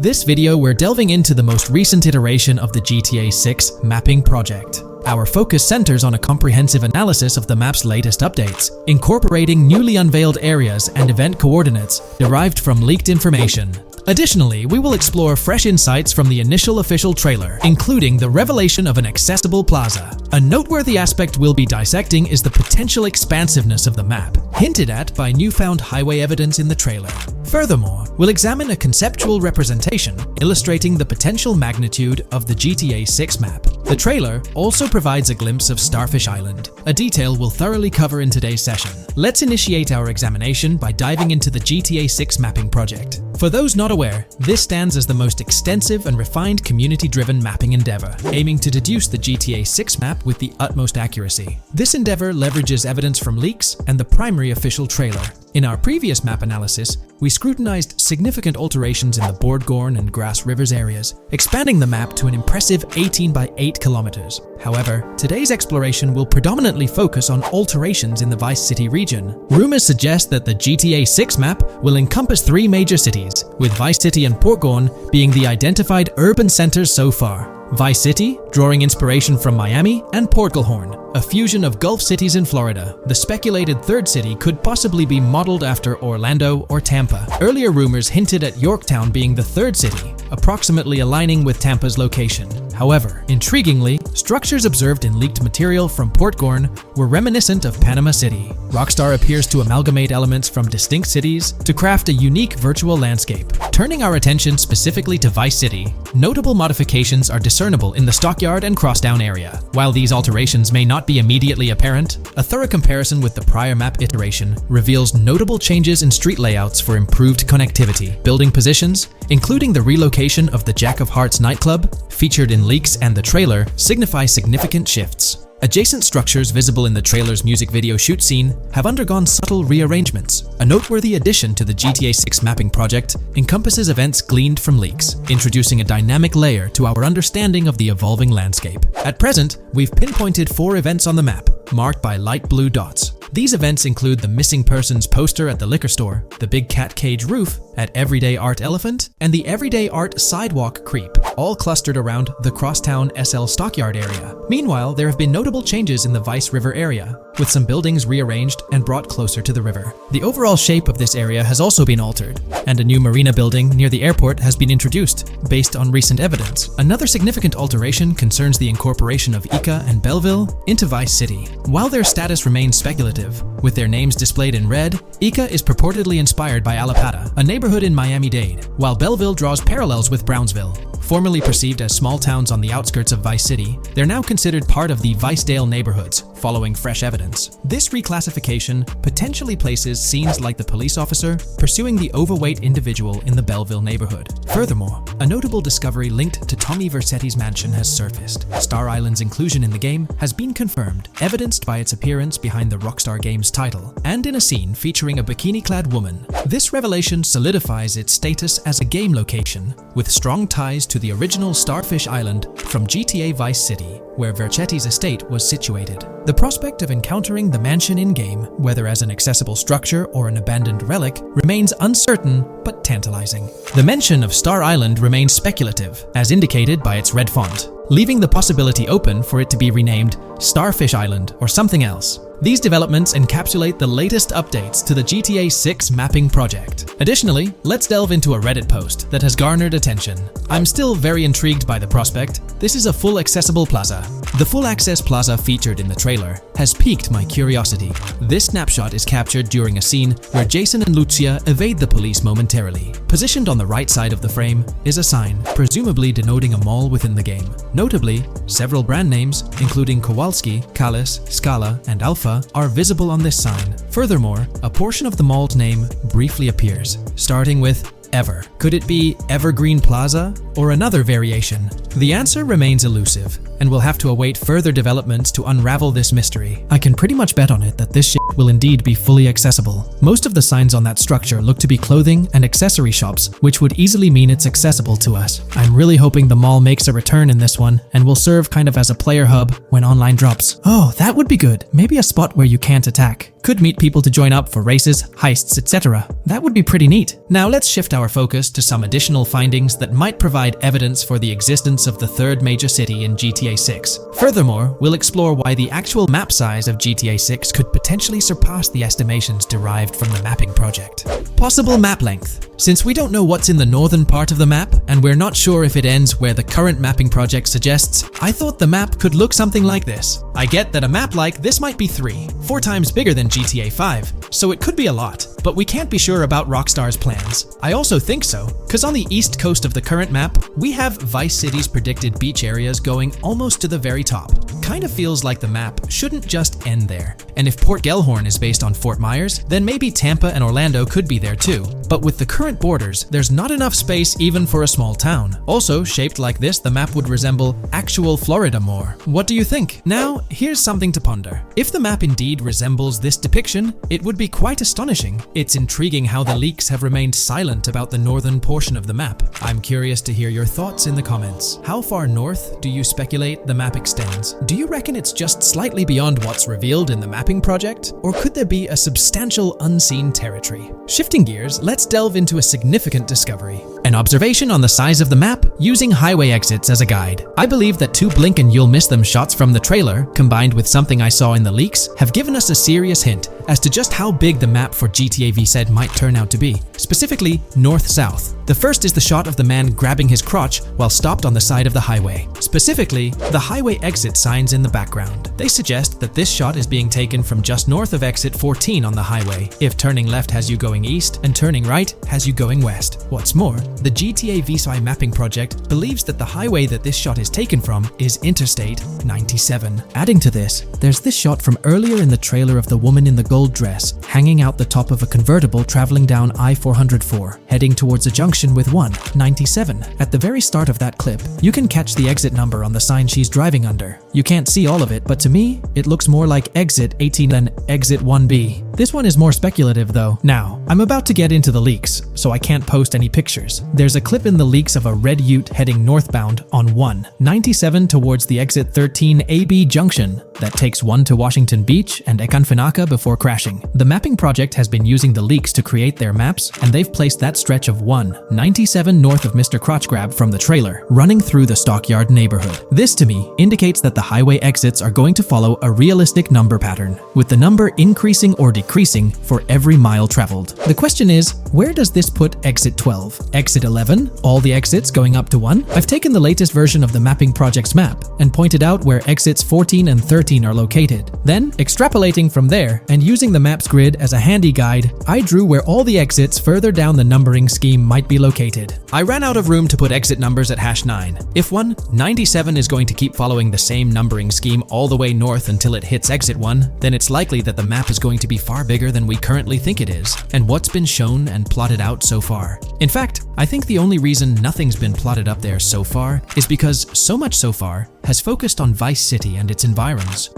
This video we're delving into the most recent iteration of the GTA 6 mapping project. Our focus centers on a comprehensive analysis of the map's latest updates, incorporating newly unveiled areas and event coordinates derived from leaked information. Additionally, we will explore fresh insights from the initial official trailer, including the revelation of an accessible plaza. A noteworthy aspect we'll be dissecting is the potential expansiveness of the map, hinted at by newfound highway evidence in the trailer. Furthermore, we'll examine a conceptual representation illustrating the potential magnitude of the GTA 6 map. The trailer also provides a glimpse of Starfish Island, a detail we'll thoroughly cover in today's session. Let's initiate our examination by diving into the GTA 6 mapping project. For those not aware, this stands as the most extensive and refined community-driven mapping endeavor, aiming to deduce the GTA 6 map with the utmost accuracy. This endeavor leverages evidence from leaks and the primary official trailer. In our previous map analysis, we scrutinized significant alterations in the Bordgorn and Grass Rivers areas, expanding the map to an impressive 18 by 8 kilometers. However, today's exploration will predominantly focus on alterations in the Vice City region. Rumors suggest that the GTA 6 map will encompass 3 major cities, with Vice City and Portgorn being the identified urban centers so far. Vice City, drawing inspiration from Miami, and Port Gilhorn, a fusion of Gulf cities in Florida. The speculated third city could possibly be modeled after Orlando or Tampa. Earlier rumors hinted at Yorktown being the third city, approximately aligning with Tampa's location. However, intriguingly, structures observed in leaked material from Portgorn were reminiscent of Panama City. Rockstar appears to amalgamate elements from distinct cities to craft a unique virtual landscape. Turning our attention specifically to Vice City, notable modifications are discernible in the Stockyard and Crosstown area. While these alterations may not be immediately apparent, a thorough comparison with the prior map iteration reveals notable changes in street layouts for improved connectivity. Building positions, including the relocation of the Jack of Hearts nightclub, featured in leaks and the trailer, signify significant shifts. Adjacent structures visible in the trailer's music video shoot scene have undergone subtle rearrangements. A noteworthy addition to the GTA 6 mapping project encompasses events gleaned from leaks, introducing a dynamic layer to our understanding of the evolving landscape. At present, we've pinpointed 4 events on the map, marked by light blue dots. These events include the missing persons poster at the liquor store, the big cat cage roof at Everyday Art Elephant, and the Everyday Art Sidewalk Creep, all clustered around the Crosstown SL Stockyard area. Meanwhile, there have been notable changes in the Vice River area, with some buildings rearranged and brought closer to the river. The overall shape of this area has also been altered, and a new marina building near the airport has been introduced, based on recent evidence. Another significant alteration concerns the incorporation of Ica and Belleville into Vice City. While their status remains speculative, with their names displayed in red, Ica is purportedly inspired by Allapattah, a neighborhood in Miami-Dade, while Belleville draws parallels with Brownsville. Formerly perceived as small towns on the outskirts of Vice City, they're now considered part of the Vicedale neighborhoods, following fresh evidence. This reclassification potentially places scenes like the police officer pursuing the overweight individual in the Belleville neighborhood. Furthermore, a notable discovery linked to Tommy Vercetti's mansion has surfaced. Star Island's inclusion in the game has been confirmed, evidenced by its appearance behind the Rockstar Games title, and in a scene featuring a bikini-clad woman. This revelation solidifies its status as a game location, with strong ties to the original Starfish Island from GTA Vice City, where Vercetti's estate was situated. The prospect of encountering the mansion in-game, whether as an accessible structure or an abandoned relic, remains uncertain but tantalizing. The mention of Star Island remains speculative, as indicated by its red font, leaving the possibility open for it to be renamed Starfish Island or something else. These developments encapsulate the latest updates to the GTA 6 mapping project. Additionally, let's delve into a Reddit post that has garnered attention. I'm still very intrigued by the prospect. This is a full accessible plaza. The full access plaza featured in the trailer has piqued my curiosity. This snapshot is captured during a scene where Jason and Lucia evade the police momentarily. Positioned on the right side of the frame is a sign, presumably denoting a mall within the game. Notably, several brand names, including Kowalski, Callis, Scala, and Alpha, are visible on this sign. Furthermore, a portion of the mall's name briefly appears, starting with Ever. Could it be Evergreen Plaza or another variation? The answer remains elusive, and we'll have to await further developments to unravel this mystery. I can pretty much bet on it that this shit will indeed be fully accessible. Most of the signs on that structure look to be clothing and accessory shops, which would easily mean it's accessible to us. I'm really hoping the mall makes a return in this one and will serve kind of as a player hub when online drops. Oh, that would be good. Maybe a spot where you can't attack. Could meet people to join up for races, heists, etc. That would be pretty neat. Now let's shift our focus to some additional findings that might provide evidence for the existence of the third major city in GTA 6. Furthermore, we'll explore why the actual map size of GTA 6 could potentially surpass the estimations derived from the mapping project. Possible map length. Since we don't know what's in the northern part of the map, and we're not sure if it ends where the current mapping project suggests, I thought the map could look something like this. I get that a map like this might be 4 times bigger than GTA 5, so it could be a lot, but we can't be sure about Rockstar's plans. I also think so, because on the east coast of the current map, we have Vice City's predicted beach areas going almost to the very top. Kind of feels like the map shouldn't just end there. And if Port Gellhorn is based on Fort Myers, then maybe Tampa and Orlando could be there too. But with the current borders, there's not enough space even for a small town. Also, shaped like this, the map would resemble actual Florida more. What do you think? Now, here's something to ponder. If the map indeed resembles this depiction, it would be quite astonishing. It's intriguing how the leaks have remained silent about the northern portion of the map. I'm curious to hear your thoughts in the comments. How far north do you speculate the map extends? Do you reckon it's just slightly beyond what's revealed in the mapping project? Or could there be a substantial unseen territory? Shifting gears, let's delve into a significant discovery. An observation on the size of the map using highway exits as a guide. I believe that 2 blink and you'll miss them shots from the trailer, combined with something I saw in the leaks, have given us a serious hint as to just how big the map for GTA VZ might turn out to be, specifically north-south. The first is the shot of the man grabbing his crotch while stopped on the side of the highway. Specifically, the highway exit signs in the background. They suggest that this shot is being taken from just north of exit 14 on the highway, if turning left has you going east and turning right has you going west. What's more, the GTA VZ mapping project believes that the highway that this shot is taken from is Interstate 97. Adding to this, there's this shot from earlier in the trailer of the woman in the gold dress hanging out the top of a convertible traveling down I-404, heading towards a junction with 197. At the very start of that clip, you can catch the exit number on the sign she's driving under. You can't see all of it, but to me, it looks more like exit 18 than exit 1B. This one is more speculative though. Now, I'm about to get into the leaks, so I can't post any pictures. There's a clip in the leaks of a red ute heading northbound on 197 towards the exit 13 AB junction that takes 1 to Washington Beach and Ekanfinaka before crashing. The mapping project has been using the leaks to create their maps, and they've placed that stretch of 197 north of Mr. Crotch Grab from the trailer, running through the Stockyard neighborhood. This to me indicates that the highway exits are going to follow a realistic number pattern, with the number increasing or decreasing for every mile traveled. The question is, where does this put exit 12? Exit 11? All the exits going up to 1? I've taken the latest version of the mapping project's map and pointed out where exits 14 and 13 are located. Then, extrapolating from there and using the map's grid as a handy guide, I drew where all the exits further down the numbering scheme might be located. I ran out of room to put exit numbers at #9. If 197 is going to keep following the same numbering scheme all the way north until it hits exit 1, then it's likely that the map is going to be far bigger than we currently think it is, and what's been shown and plotted out so far. In fact, I think the only reason nothing's been plotted up there so far is because so much so far has focused on Vice City and its environs.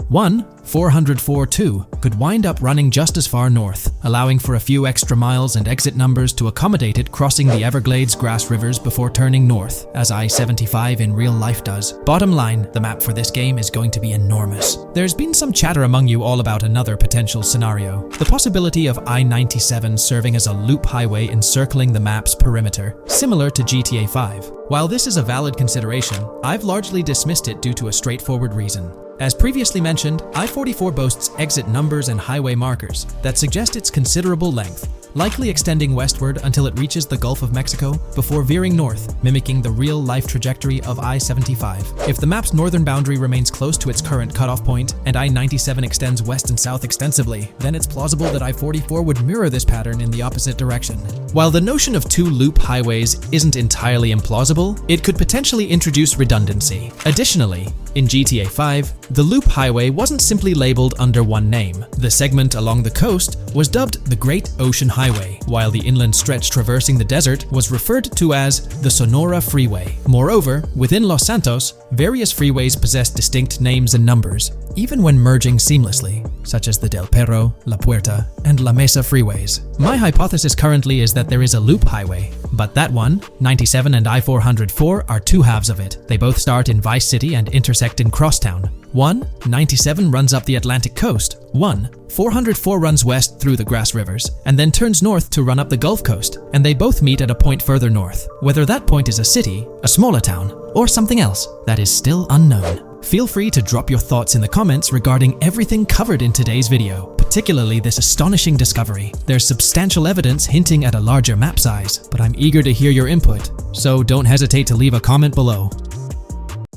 404.2 could wind up running just as far north, allowing for a few extra miles and exit numbers to accommodate it crossing the Everglades grass rivers before turning north, as I-75 in real life does. Bottom line, the map for this game is going to be enormous. There's been some chatter among you all about another potential scenario, the possibility of I-97 serving as a loop highway encircling the map's perimeter, similar to GTA 5. While this is a valid consideration, I've largely dismissed it due to a straightforward reason. As previously mentioned, I-44 boasts exit numbers and highway markers that suggest its considerable length, likely extending westward until it reaches the Gulf of Mexico before veering north, mimicking the real-life trajectory of I-75. If the map's northern boundary remains close to its current cutoff point, and I-97 extends west and south extensively, then it's plausible that I-44 would mirror this pattern in the opposite direction. While the notion of 2 loop highways isn't entirely implausible, it could potentially introduce redundancy. Additionally, in GTA 5, the loop highway wasn't simply labeled under one name. The segment along the coast was dubbed the Great Ocean Highway, while the inland stretch traversing the desert was referred to as the Sonora Freeway. Moreover, within Los Santos, various freeways possess distinct names and numbers, even when merging seamlessly, such as the Del Perro, La Puerta, and La Mesa freeways. My hypothesis currently is that there is a loop highway, But that one, 97 and I-404, are two halves of it. They both start in Vice City and intersect in Crosstown. 97 runs up the Atlantic coast. 404 runs west through the Grass Rivers, and then turns north to run up the Gulf Coast, and they both meet at a point further north. Whether that point is a city, a smaller town, or something else, that is still unknown. Feel free to drop your thoughts in the comments regarding everything covered in today's video, particularly this astonishing discovery. There's substantial evidence hinting at a larger map size, but I'm eager to hear your input, so don't hesitate to leave a comment below.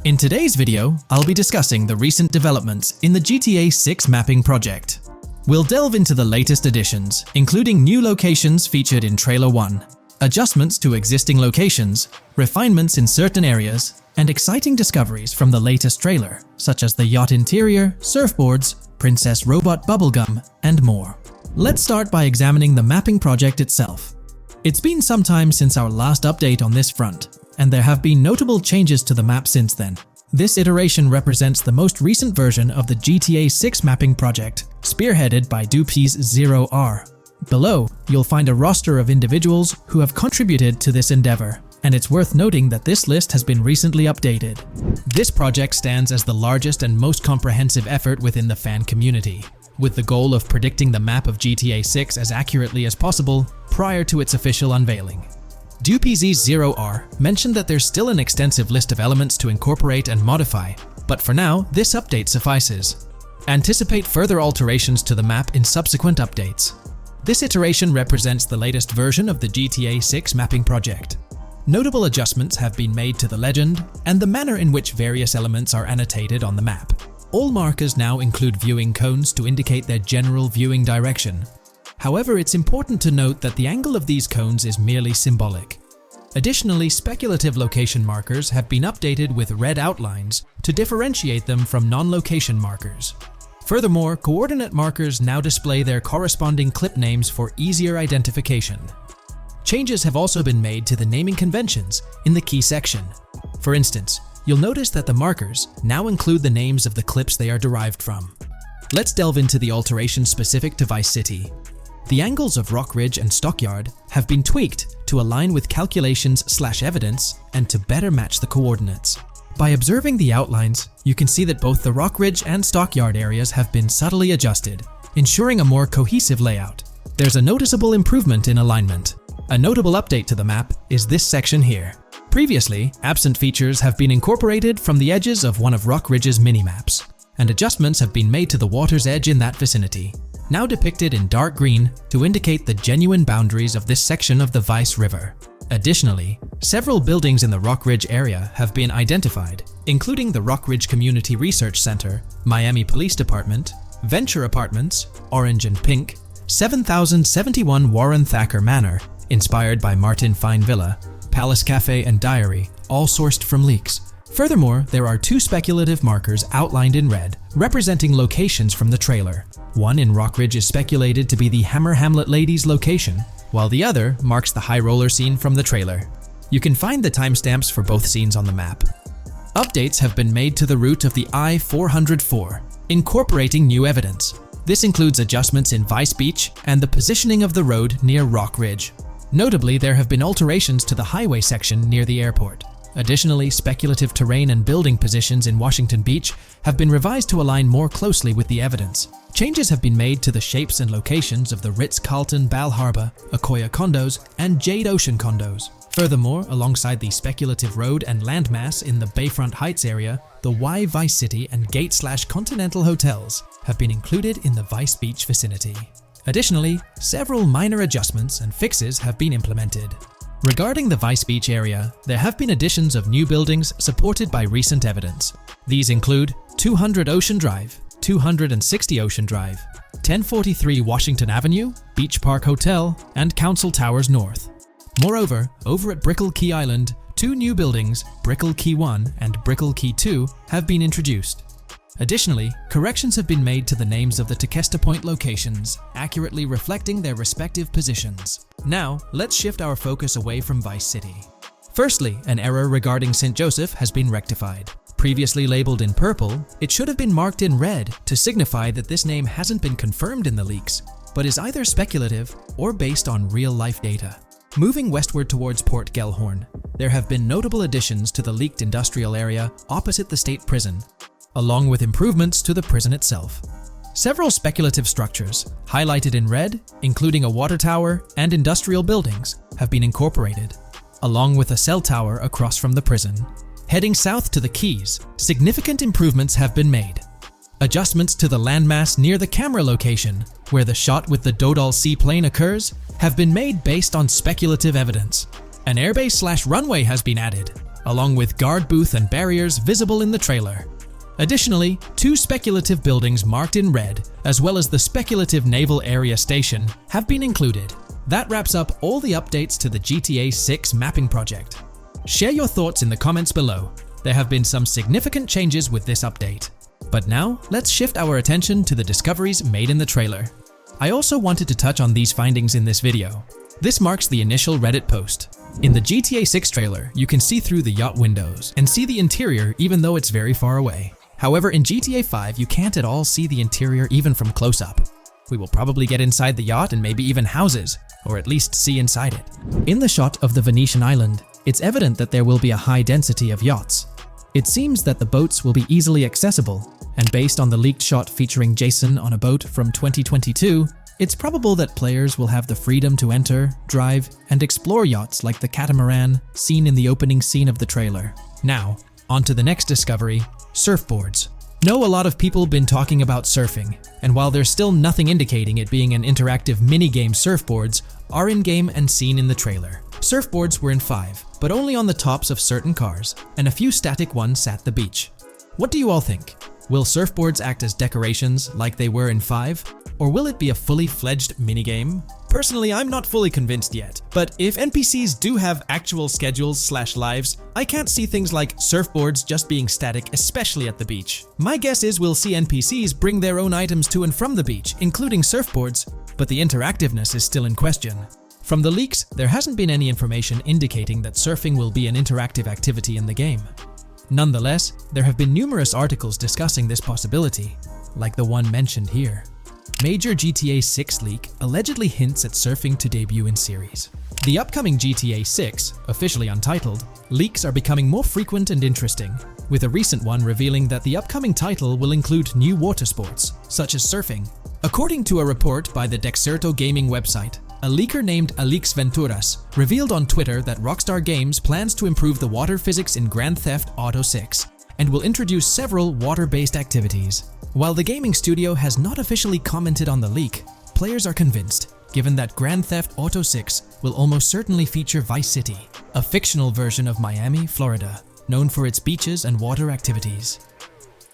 In today's video, I'll be discussing the recent developments in the GTA 6 mapping project. We'll delve into the latest additions, including new locations featured in Trailer 1, adjustments to existing locations, refinements in certain areas, and exciting discoveries from the latest trailer, such as the yacht interior, surfboards, Princess Robot bubblegum, and more. Let's start by examining the mapping project itself. It's been some time since our last update on this front, and there have been notable changes to the map since then. This iteration represents the most recent version of the GTA 6 mapping project, spearheaded by Dupees Zero R. Below, you'll find a roster of individuals who have contributed to this endeavor, and it's worth noting that this list has been recently updated. This project stands as the largest and most comprehensive effort within the fan community, with the goal of predicting the map of GTA 6 as accurately as possible prior to its official unveiling. Dupees Zero R mentioned that there's still an extensive list of elements to incorporate and modify, but for now, this update suffices. Anticipate further alterations to the map in subsequent updates. This iteration represents the latest version of the GTA 6 mapping project. Notable adjustments have been made to the legend and the manner in which various elements are annotated on the map. All markers now include viewing cones to indicate their general viewing direction. However, it's important to note that the angle of these cones is merely symbolic. Additionally, speculative location markers have been updated with red outlines to differentiate them from non-location markers. Furthermore, coordinate markers now display their corresponding clip names for easier identification. Changes have also been made to the naming conventions in the key section. For instance, you'll notice that the markers now include the names of the clips they are derived from. Let's delve into the alterations specific to Vice City. The angles of Rock Ridge and Stockyard have been tweaked to align with calculations/evidence and to better match the coordinates. By observing the outlines, you can see that both the Rock Ridge and Stockyard areas have been subtly adjusted, ensuring a more cohesive layout. There's a noticeable improvement in alignment. A notable update to the map is this section here. Previously, absent features have been incorporated from the edges of one of Rock Ridge's mini-maps, and adjustments have been made to the water's edge in that vicinity, now depicted in dark green to indicate the genuine boundaries of this section of the Vice River. Additionally, several buildings in the Rock Ridge area have been identified, including the Rock Ridge Community Research Center, Miami Police Department, Venture Apartments, Orange and Pink, 7071 Warren Thacker Manor, inspired by Martin Fine Villa, Palace Cafe and Diary, all sourced from leaks. Furthermore, there are two speculative markers outlined in red, representing locations from the trailer. One in Rock Ridge is speculated to be the Hammer Hamlet Ladies location, while the other marks the high roller scene from the trailer. You can find the timestamps for both scenes on the map. Updates have been made to the route of the I-404, incorporating new evidence. This includes adjustments in Vice Beach and the positioning of the road near Rock Ridge. Notably, there have been alterations to the highway section near the airport. Additionally, speculative terrain and building positions in Washington Beach have been revised to align more closely with the evidence. Changes have been made to the shapes and locations of the Ritz-Carlton Bal Harbour, Akoya condos, and Jade Ocean condos. Furthermore, alongside the speculative road and landmass in the Bayfront Heights area, the Y Vice City and Gate/Continental hotels have been included in the Vice Beach vicinity. Additionally, several minor adjustments and fixes have been implemented. Regarding the Vice Beach area, there have been additions of new buildings supported by recent evidence. These include 200 Ocean Drive, 260 Ocean Drive, 1043 Washington Avenue, Beach Park Hotel, and Council Towers North. Moreover, over at Brickell Key Island, two new buildings, Brickell Key 1 and Brickell Key 2, have been introduced. Additionally, corrections have been made to the names of the Tequesta Point locations, accurately reflecting their respective positions. Now, let's shift our focus away from Vice City. Firstly, an error regarding St. Joseph has been rectified. Previously labeled in purple, it should have been marked in red to signify that this name hasn't been confirmed in the leaks, but is either speculative or based on real-life data. Moving westward towards Port Gellhorn, there have been notable additions to the leaked industrial area opposite the state prison, along with improvements to the prison itself. Several speculative structures, highlighted in red, including a water tower and industrial buildings, have been incorporated, along with a cell tower across from the prison. Heading south to the quays, significant improvements have been made. Adjustments to the landmass near the camera location, where the shot with the Dodal seaplane occurs, have been made based on speculative evidence. An airbase/runway has been added, along with guard booth and barriers visible in the trailer. Additionally, 2 speculative buildings marked in red, as well as the speculative Naval Area Station, have been included. That wraps up all the updates to the GTA 6 mapping project. Share your thoughts in the comments below. There have been some significant changes with this update. But now, let's shift our attention to the discoveries made in the trailer. I also wanted to touch on these findings in this video. This marks the initial Reddit post. In the GTA 6 trailer, you can see through the yacht windows and see the interior even though it's very far away. However, in GTA 5, you can't at all see the interior even from close up. We will probably get inside the yacht and maybe even houses, or at least see inside it. In the shot of the Venetian island, it's evident that there will be a high density of yachts. It seems that the boats will be easily accessible, and based on the leaked shot featuring Jason on a boat from 2022, it's probable that players will have the freedom to enter, drive, and explore yachts like the catamaran seen in the opening scene of the trailer. Now, on to the next discovery, surfboards. Know a lot of people been talking about surfing, and while there's still nothing indicating it being an interactive minigame, surfboards are in-game and seen in the trailer. Surfboards were in 5, but only on the tops of certain cars, and a few static ones sat the beach. What do you all think? Will surfboards act as decorations like they were in 5? Or will it be a fully fledged minigame? Personally, I'm not fully convinced yet, but if NPCs do have actual schedules/lives, I can't see things like surfboards just being static, especially at the beach. My guess is we'll see NPCs bring their own items to and from the beach, including surfboards, but the interactiveness is still in question. From the leaks, there hasn't been any information indicating that surfing will be an interactive activity in the game. Nonetheless, there have been numerous articles discussing this possibility, like the one mentioned here. Major GTA 6 leak allegedly hints at surfing to debut in series. The upcoming GTA 6, officially untitled, leaks are becoming more frequent and interesting, with a recent one revealing that the upcoming title will include new water sports, such as surfing. According to a report by the Dexerto Gaming website, a leaker named Alix Venturas revealed on Twitter that Rockstar Games plans to improve the water physics in Grand Theft Auto 6 and will introduce several water-based activities. While the gaming studio has not officially commented on the leak, players are convinced, given that Grand Theft Auto 6 will almost certainly feature Vice City, a fictional version of Miami, Florida, known for its beaches and water activities.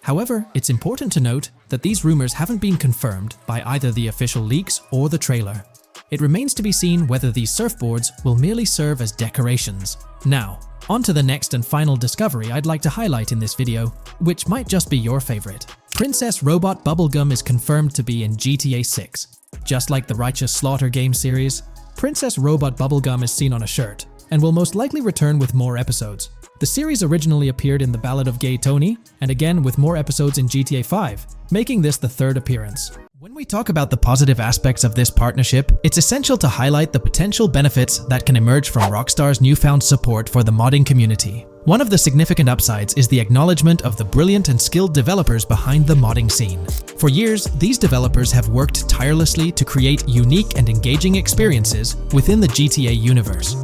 However, it's important to note that these rumors haven't been confirmed by either the official leaks or the trailer. It remains to be seen whether these surfboards will merely serve as decorations. Now, on to the next and final discovery I'd like to highlight in this video, which might just be your favorite. Princess Robot Bubblegum is confirmed to be in GTA 6. Just like the Righteous Slaughter game series, Princess Robot Bubblegum is seen on a shirt, and will most likely return with more episodes. The series originally appeared in The Ballad of Gay Tony, and again with more episodes in GTA 5, making this the 3rd appearance. When we talk about the positive aspects of this partnership, it's essential to highlight the potential benefits that can emerge from Rockstar's newfound support for the modding community. One of the significant upsides is the acknowledgement of the brilliant and skilled developers behind the modding scene. For years, these developers have worked tirelessly to create unique and engaging experiences within the GTA universe.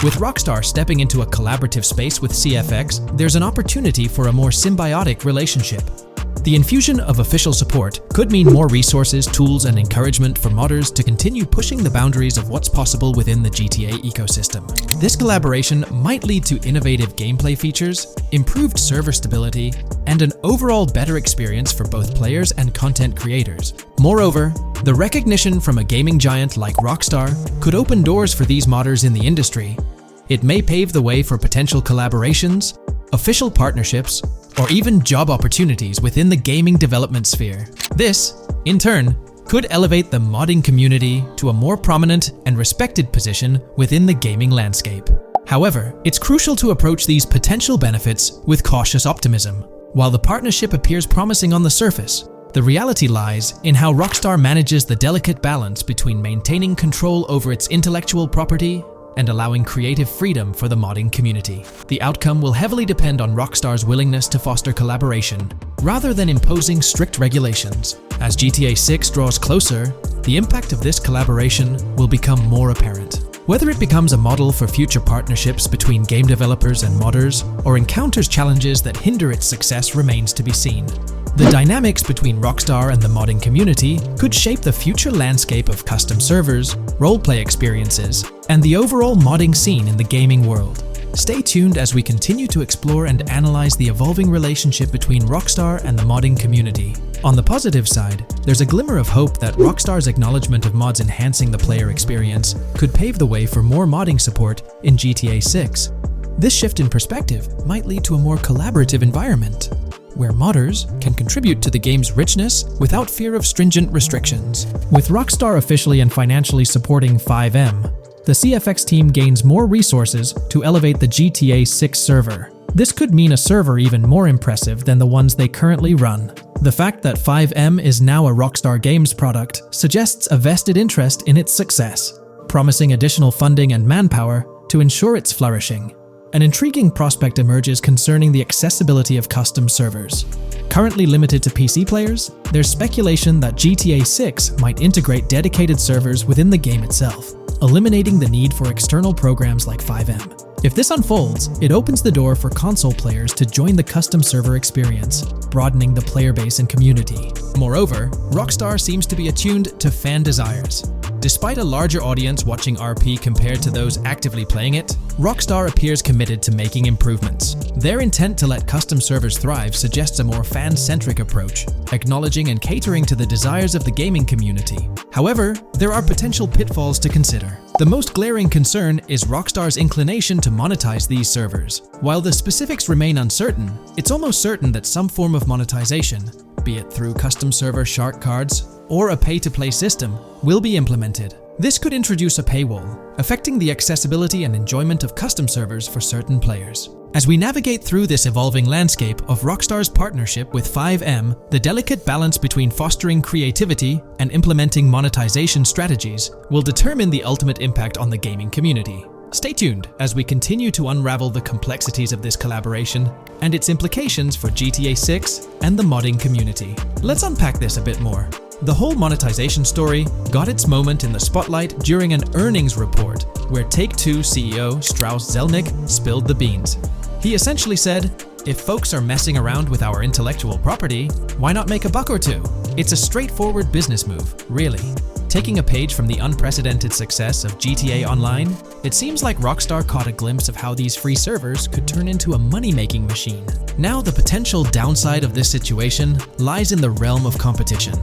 With Rockstar stepping into a collaborative space with CFX, there's an opportunity for a more symbiotic relationship. The infusion of official support could mean more resources, tools, and encouragement for modders to continue pushing the boundaries of what's possible within the GTA ecosystem. This collaboration might lead to innovative gameplay features, improved server stability, and an overall better experience for both players and content creators. Moreover, the recognition from a gaming giant like Rockstar could open doors for these modders in the industry. It may pave the way for potential collaborations, official partnerships, or even job opportunities within the gaming development sphere. This, in turn, could elevate the modding community to a more prominent and respected position within the gaming landscape. However, it's crucial to approach these potential benefits with cautious optimism. While the partnership appears promising on the surface, the reality lies in how Rockstar manages the delicate balance between maintaining control over its intellectual property and allowing creative freedom for the modding community. The outcome will heavily depend on Rockstar's willingness to foster collaboration, rather than imposing strict regulations. As GTA 6 draws closer, the impact of this collaboration will become more apparent. Whether it becomes a model for future partnerships between game developers and modders, or encounters challenges that hinder its success remains to be seen. The dynamics between Rockstar and the modding community could shape the future landscape of custom servers, roleplay experiences, and the overall modding scene in the gaming world. Stay tuned as we continue to explore and analyze the evolving relationship between Rockstar and the modding community. On the positive side, there's a glimmer of hope that Rockstar's acknowledgement of mods enhancing the player experience could pave the way for more modding support in GTA 6. This shift in perspective might lead to a more collaborative environment, where modders can contribute to the game's richness without fear of stringent restrictions. With Rockstar officially and financially supporting FiveM, the CFX team gains more resources to elevate the GTA 6 server. This could mean a server even more impressive than the ones they currently run. The fact that FiveM is now a Rockstar Games product suggests a vested interest in its success, promising additional funding and manpower to ensure its flourishing. An intriguing prospect emerges concerning the accessibility of custom servers. Currently limited to PC players, there's speculation that GTA 6 might integrate dedicated servers within the game itself, eliminating the need for external programs like FiveM. If this unfolds, it opens the door for console players to join the custom server experience, broadening the player base and community. Moreover, Rockstar seems to be attuned to fan desires. Despite a larger audience watching RP compared to those actively playing it, Rockstar appears committed to making improvements. Their intent to let custom servers thrive suggests a more fan-centric approach, acknowledging and catering to the desires of the gaming community. However, there are potential pitfalls to consider. The most glaring concern is Rockstar's inclination to monetize these servers. While the specifics remain uncertain, it's almost certain that some form of monetization, be it through custom server shark cards or a pay-to-play system, will be implemented. This could introduce a paywall, affecting the accessibility and enjoyment of custom servers for certain players. As we navigate through this evolving landscape of Rockstar's partnership with FiveM, the delicate balance between fostering creativity and implementing monetization strategies will determine the ultimate impact on the gaming community. Stay tuned as we continue to unravel the complexities of this collaboration and its implications for GTA 6 and the modding community. Let's unpack this a bit more. The whole monetization story got its moment in the spotlight during an earnings report where Take-Two CEO Strauss Zelnick spilled the beans. He essentially said, "If folks are messing around with our intellectual property, why not make a buck or two?" It's a straightforward business move, really. Taking a page from the unprecedented success of GTA Online, it seems like Rockstar caught a glimpse of how these free servers could turn into a money-making machine. Now the potential downside of this situation lies in the realm of competition.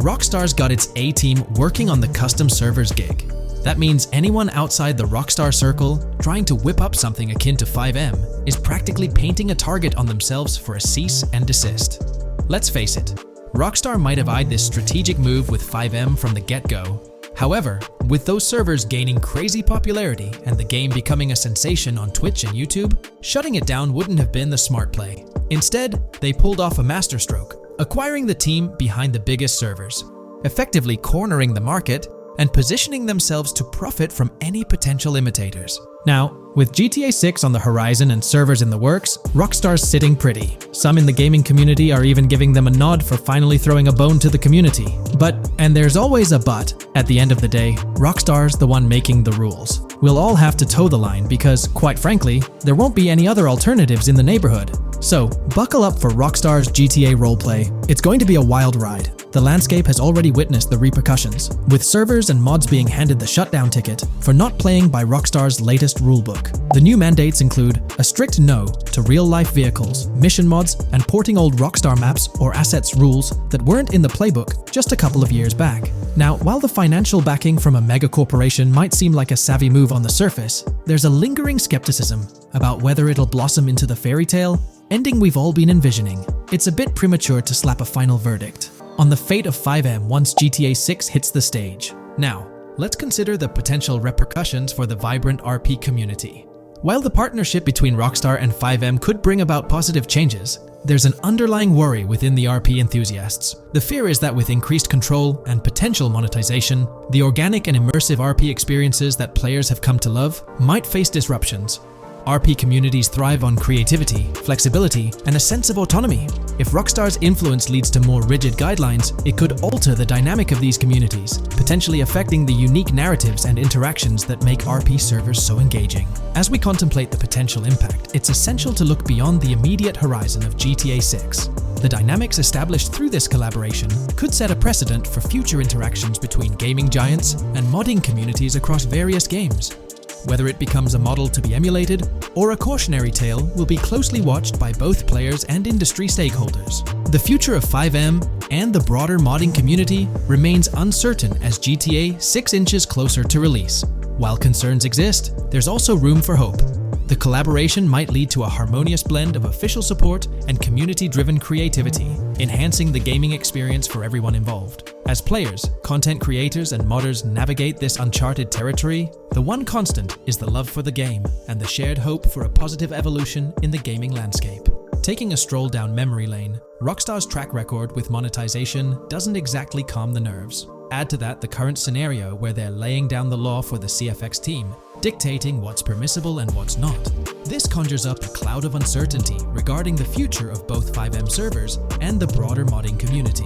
Rockstar's got its A-team working on the custom servers gig. That means anyone outside the Rockstar circle trying to whip up something akin to FiveM is practically painting a target on themselves for a cease and desist. Let's face it, Rockstar might have eyed this strategic move with FiveM from the get-go. However, with those servers gaining crazy popularity and the game becoming a sensation on Twitch and YouTube, shutting it down wouldn't have been the smart play. Instead, they pulled off a masterstroke, acquiring the team behind the biggest servers, effectively cornering the market and positioning themselves to profit from any potential imitators. Now, with GTA 6 on the horizon and servers in the works, Rockstar's sitting pretty. Some in the gaming community are even giving them a nod for finally throwing a bone to the community. But, and there's always a but, at the end of the day, Rockstar's the one making the rules. We'll all have to toe the line because, quite frankly, there won't be any other alternatives in the neighborhood. So, buckle up for Rockstar's GTA roleplay. It's going to be a wild ride. The landscape has already witnessed the repercussions, with servers and mods being handed the shutdown ticket for not playing by Rockstar's latest rulebook. The new mandates include a strict no to real-life vehicles, mission mods, and porting old Rockstar maps or assets rules that weren't in the playbook just a couple of years back. Now, while the financial backing from a mega corporation might seem like a savvy move on the surface, there's a lingering skepticism about whether it'll blossom into the fairy tale ending we've all been envisioning. It's a bit premature to slap a final verdict on the fate of FiveM once GTA 6 hits the stage. Now, let's consider the potential repercussions for the vibrant RP community. While the partnership between Rockstar and FiveM could bring about positive changes, there's an underlying worry within the RP enthusiasts. The fear is that with increased control and potential monetization, the organic and immersive RP experiences that players have come to love might face disruptions. RP communities thrive on creativity, flexibility, and a sense of autonomy. If Rockstar's influence leads to more rigid guidelines, it could alter the dynamic of these communities, potentially affecting the unique narratives and interactions that make RP servers so engaging. As we contemplate the potential impact, it's essential to look beyond the immediate horizon of GTA 6. The dynamics established through this collaboration could set a precedent for future interactions between gaming giants and modding communities across various games. Whether it becomes a model to be emulated or a cautionary tale will be closely watched by both players and industry stakeholders. The future of FiveM and the broader modding community remains uncertain as GTA 6 inches closer to release. While concerns exist, there's also room for hope. The collaboration might lead to a harmonious blend of official support and community-driven creativity, enhancing the gaming experience for everyone involved. As players, content creators, and modders navigate this uncharted territory, the one constant is the love for the game and the shared hope for a positive evolution in the gaming landscape. Taking a stroll down memory lane, Rockstar's track record with monetization doesn't exactly calm the nerves. Add to that the current scenario where they're laying down the law for the CFX team, dictating what's permissible and what's not. This conjures up a cloud of uncertainty regarding the future of both FiveM servers and the broader modding community.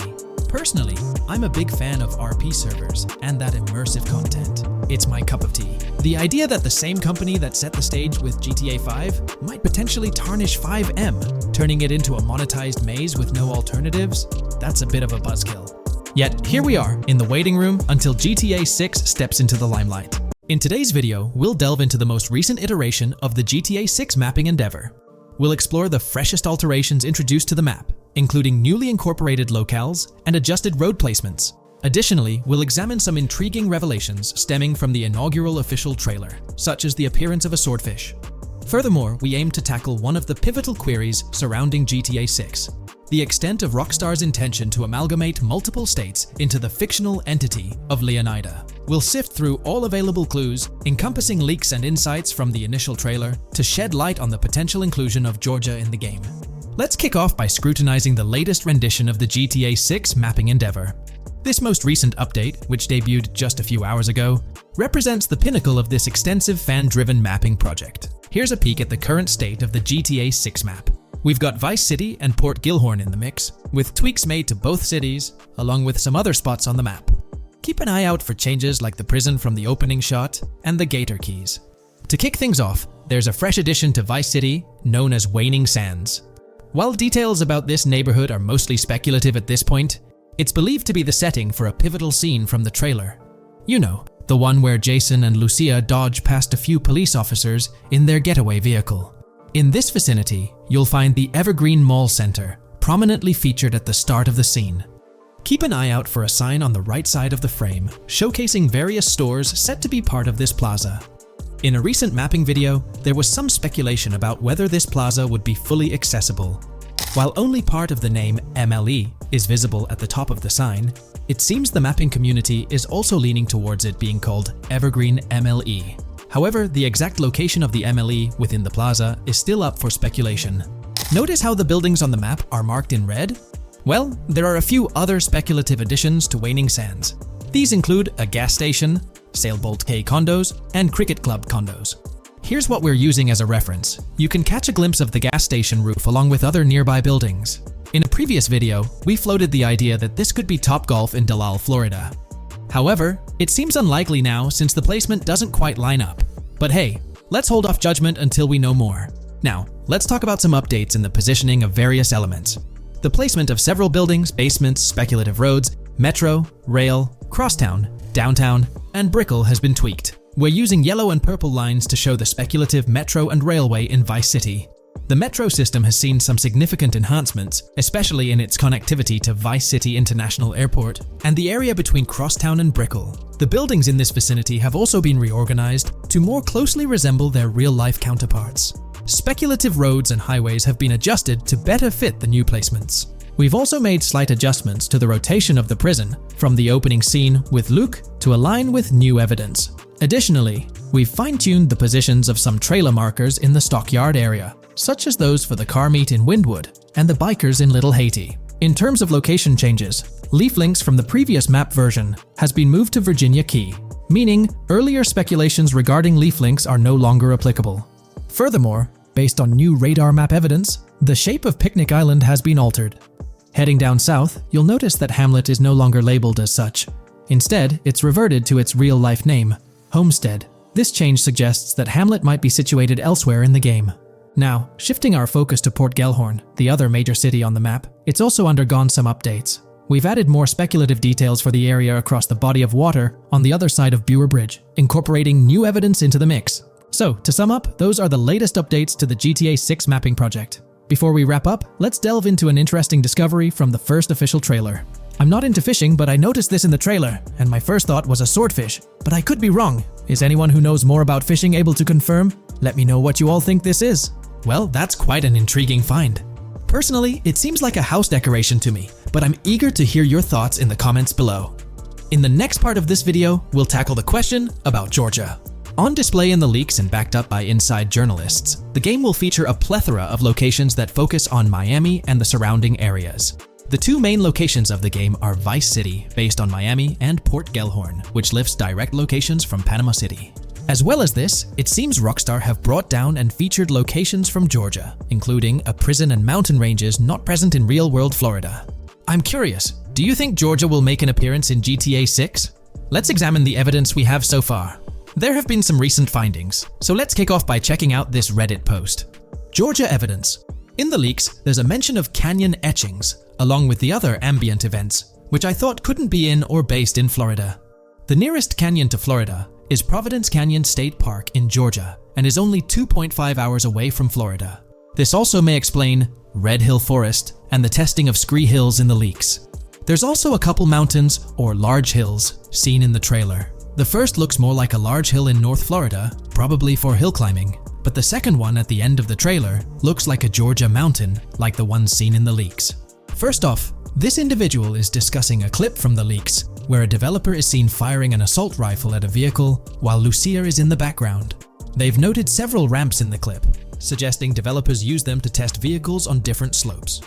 Personally, I'm a big fan of RP servers and that immersive content. It's my cup of tea. The idea that the same company that set the stage with GTA 5 might potentially tarnish FiveM, turning it into a monetized maze with no alternatives, that's a bit of a buzzkill. Yet, here we are, in the waiting room until GTA 6 steps into the limelight. In today's video, we'll delve into the most recent iteration of the GTA 6 mapping endeavor. We'll explore the freshest alterations introduced to the map, including newly incorporated locales and adjusted road placements. Additionally, we'll examine some intriguing revelations stemming from the inaugural official trailer, such as the appearance of a swordfish. Furthermore, we aim to tackle one of the pivotal queries surrounding GTA 6. The extent of Rockstar's intention to amalgamate multiple states into the fictional entity of Leonida. We'll sift through all available clues, encompassing leaks and insights from the initial trailer, to shed light on the potential inclusion of Georgia in the game. Let's kick off by scrutinizing the latest rendition of the GTA 6 mapping endeavor. This most recent update, which debuted just a few hours ago, represents the pinnacle of this extensive fan-driven mapping project. Here's a peek at the current state of the GTA 6 map. We've got Vice City and Port Gilhorn in the mix, with tweaks made to both cities, along with some other spots on the map. Keep an eye out for changes like the prison from the opening shot and the Gator Keys. To kick things off, there's a fresh addition to Vice City known as Waning Sands. While details about this neighborhood are mostly speculative at this point, it's believed to be the setting for a pivotal scene from the trailer. You know, the one where Jason and Lucia dodge past a few police officers in their getaway vehicle. In this vicinity, you'll find the Evergreen Mall Center, prominently featured at the start of the scene. Keep an eye out for a sign on the right side of the frame, showcasing various stores set to be part of this plaza. In a recent mapping video, there was some speculation about whether this plaza would be fully accessible. While only part of the name MLE is visible at the top of the sign, it seems the mapping community is also leaning towards it being called Evergreen MLE. However, the exact location of the MLE within the plaza is still up for speculation. Notice how the buildings on the map are marked in red? Well, there are a few other speculative additions to Waning Sands. These include a gas station, Sailbolt K condos, and Cricket Club condos. Here's what we're using as a reference. You can catch a glimpse of the gas station roof along with other nearby buildings. In a previous video, we floated the idea that this could be Topgolf in Dalal, Florida. However, it seems unlikely now since the placement doesn't quite line up. But hey, let's hold off judgment until we know more. Now, let's talk about some updates in the positioning of various elements. The placement of several buildings, basements, speculative roads, metro, rail, crosstown, downtown, and Brickell has been tweaked. We're using yellow and purple lines to show the speculative metro and railway in Vice City. The metro system has seen some significant enhancements, especially in its connectivity to Vice City International Airport and the area between Crosstown and Brickell. The buildings in this vicinity have also been reorganized to more closely resemble their real-life counterparts. Speculative roads and highways have been adjusted to better fit the new placements. We've also made slight adjustments to the rotation of the prison from the opening scene with Luke to align with new evidence. Additionally, we've fine-tuned the positions of some trailer markers in the stockyard area, such as those for the car meet in Windwood and the bikers in Little Haiti. In terms of location changes, Leaf Links from the previous map version has been moved to Virginia Key, meaning earlier speculations regarding Leaf Links are no longer applicable. Furthermore, based on new radar map evidence, the shape of Picnic Island has been altered. Heading down south, you'll notice that Hamlet is no longer labeled as such. Instead, it's reverted to its real-life name, Homestead. This change suggests that Hamlet might be situated elsewhere in the game. Now, shifting our focus to Port Gellhorn, the other major city on the map, it's also undergone some updates. We've added more speculative details for the area across the body of water on the other side of Bure Bridge, incorporating new evidence into the mix. So, to sum up, those are the latest updates to the GTA 6 mapping project. Before we wrap up, let's delve into an interesting discovery from the first official trailer. I'm not into fishing, but I noticed this in the trailer, and my first thought was a swordfish, but I could be wrong. Is anyone who knows more about fishing able to confirm? Let me know what you all think this is. Well, that's quite an intriguing find. Personally, it seems like a house decoration to me, but I'm eager to hear your thoughts in the comments below. In the next part of this video, we'll tackle the question about Georgia. On display in the leaks and backed up by inside journalists, the game will feature a plethora of locations that focus on Miami and the surrounding areas. The two main locations of the game are Vice City, based on Miami, and Port Gellhorn, which lifts direct locations from Panama City. As well as this, it seems Rockstar have brought down and featured locations from Georgia, including a prison and mountain ranges not present in real-world Florida. I'm curious, do you think Georgia will make an appearance in GTA 6? Let's examine the evidence we have so far. There have been some recent findings, so let's kick off by checking out this Reddit post. Georgia evidence. In the leaks, there's a mention of canyon etchings, along with the other ambient events, which I thought couldn't be in or based in Florida. The nearest canyon to Florida is Providence Canyon State Park in Georgia and is only 2.5 hours away from Florida. This also may explain Red Hill Forest and the testing of Scree Hills in the leaks. There's also a couple mountains or large hills seen in the trailer. The first looks more like a large hill in North Florida, probably for hill climbing, but the second one at the end of the trailer looks like a Georgia mountain like the one seen in the leaks. First off, this individual is discussing a clip from the leaks where a developer is seen firing an assault rifle at a vehicle while Lucia is in the background. They've noted several ramps in the clip, suggesting developers use them to test vehicles on different slopes.